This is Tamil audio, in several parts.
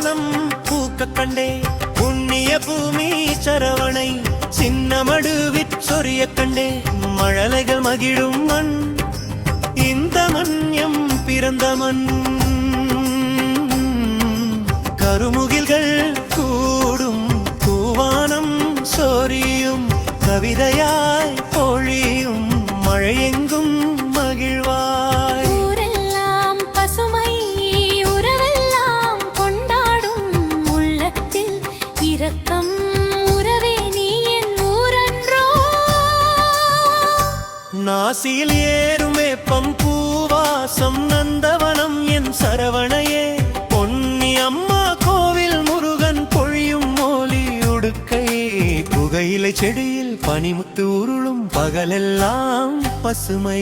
பூவாசம் பூக்க கண்டே புண்ணிய பூமி சரவணை சின்னமடு விச்சொரிய கண்டே மழலைகள் மகிழும் மண் இந்த மண் எம் பிறந்த மண் கருமுகில்கள் கூடும் பூவானம் சோரியும் கவிதையாய் பொழியும் மழையெங்கும் மகிழ்வாய் ஊரெல்லாம் பசுமை உறவெல்லாம் கொண்டாடும் உள்ளத்தில் இரக்கம் உறவே நீ என் ஊரன்றோ நாசியில் ஏறும் வேப்பம் பூவாசம் நந்தவனம் என் சரவணையே பொன்னி அம்மா கோவில் முருகன் பொழியும் மோலி உடுக்கை புகையிலை செடியில் பனிமுத்து உருளும் பகலெல்லாம் பசுமை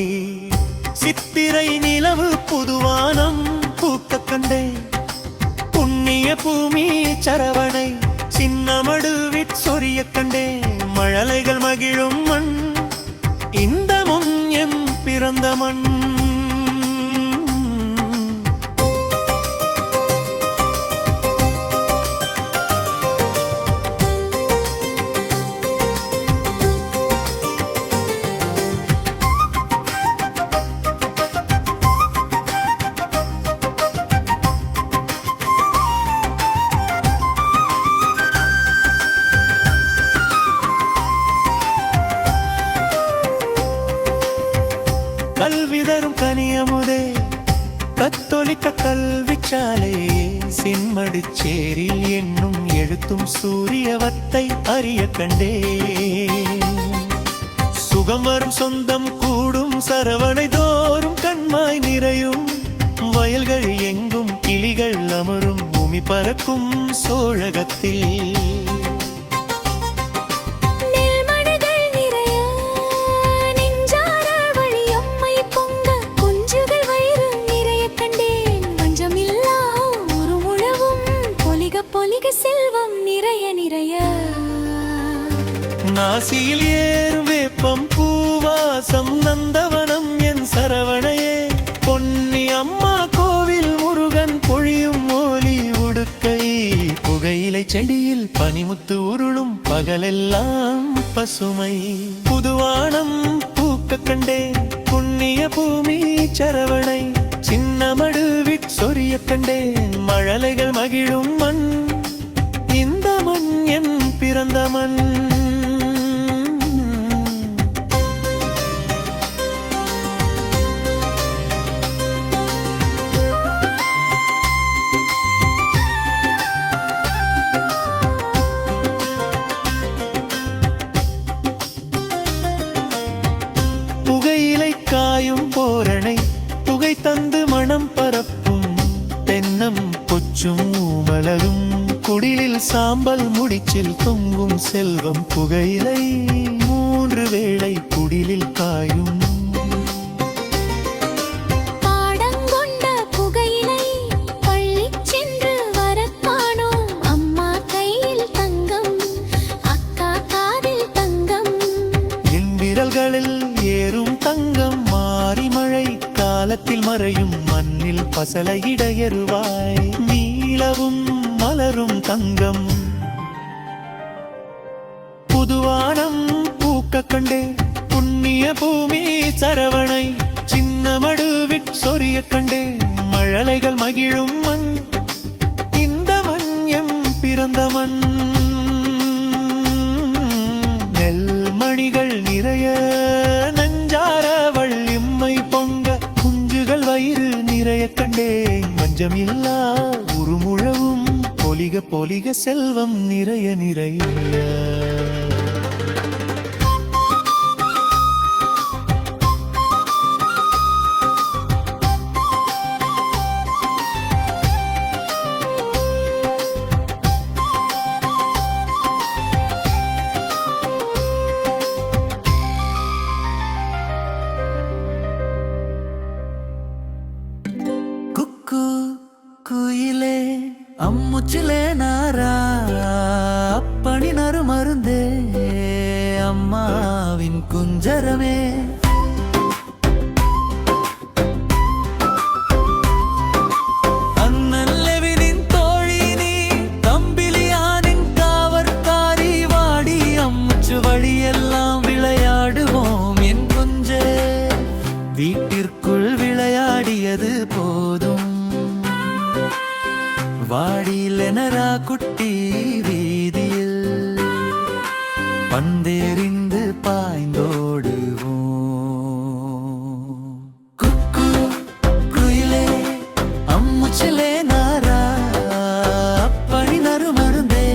சித்திரை நிலவு புதுவானம் பூக்க கண்டே புண்ணிய பூமி சரவணை சின்னமடு விச்சொரிய கண்டே மழலைகள் மகிழும் மண் இந்த மண் எம் பிறந்த மண் கல்வி தரும் கனியமுதே கத்தோலிக்க கல்விச்சாலை சின்மடிச்சேரில் என்னும் எழுத்தும் சூரியவத்தை அறிய கண்டே சுகம் வரும் சொந்தம் கூடும் சரவணை தோறும் கண்மாய் நிறையும் வயல்கள் எங்கும் கிளிகள் அமரும் பூமி பறக்கும் சோழகத்தில் செல்வம் நிறைய நிறைய நாசியில் ஏறும் வேப்பம் பூவாசம் நந்தவனம் என் சரவணையே பொன்னி அம்மா கோவில் முருகன் பொழியும் மோலி உடுக்கை புகையிலை செடியில் பனிமுத்து உருளும் பகலெல்லாம் பசுமை புதுவானம் பூக்க கண்டே புண்ணிய பூமி சரவணை சின்னமடு விச்சொரிய கண்டே மழலைகள் மகிழும் மண் இந்த மண் என் பிறந்த மண் புகையிலை காயும் போரணை புகை தந்து மனம் பரப்பும் தென்னம் கொச்சும் மலரும் குடிலில் சாம்பல் முடிச்சில் தொங்கும் செல்வம் புகையிலை 3 வேளை குடிலில் காயும் பாடங்கொண்ட புகையிலை பள்ளி சென்று வரக்கானோம் அம்மா கையில் தங்கம் அக்கா காதில் தங்கம் என் விரல்களில் ஏறும் தங்கம் மாறி மழை காலத்தில் மறையும் மண்ணில் பசலையிட எருவாய் நீளவும் மலரும் தங்கம் புதுவானம் பூக்க கண்டே புண்ணிய பூமி சரவணை சின்னமடு விச்சொரிய கண்டே மழலைகள் மகிழும் மண் இந்த மண் எம் பிறந்த மண் நெல்மணிகள் நிறைய நஞ்சார வள்ளிம்மை பொங்க குஞ்சுகள் வயிறு நிறைய கண்டே மஞ்சமில்லா உருமுழவும் பொலிக பொலிக செல்வம் நிறைய நிறைய குக்கு குயிலே அம்முச்சிலே நாரா அப்பணி நறு மருந்தே அம்மாவின் குஞ்சரமே அண்ணன் லெவினின் தோழி நீ வீட்டிற்குள் விளையாடியது போதும். வாடிலெனரா குட்டி வீதியில் பந்தெறிந்து பாய்ந்தோடுவோம். குக்கு குயிலே அம்முச்சிலே நாரா அப்படி நறுமருந்தே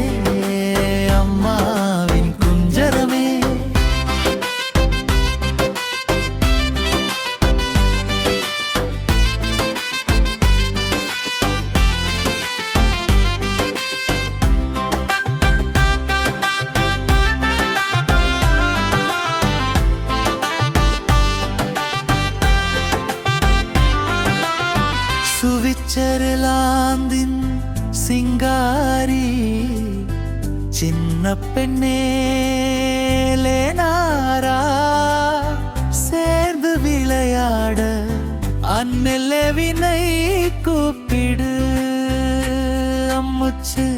அம்மாவின் குஞ்சரமே. சுவிச்சர்லாந்தின் சிங்காரி சின்ன பெண்ணே லேனாரா சேர்ந்து விளையாட அந்நிலவினை கூப்பிடு அம்முச்சு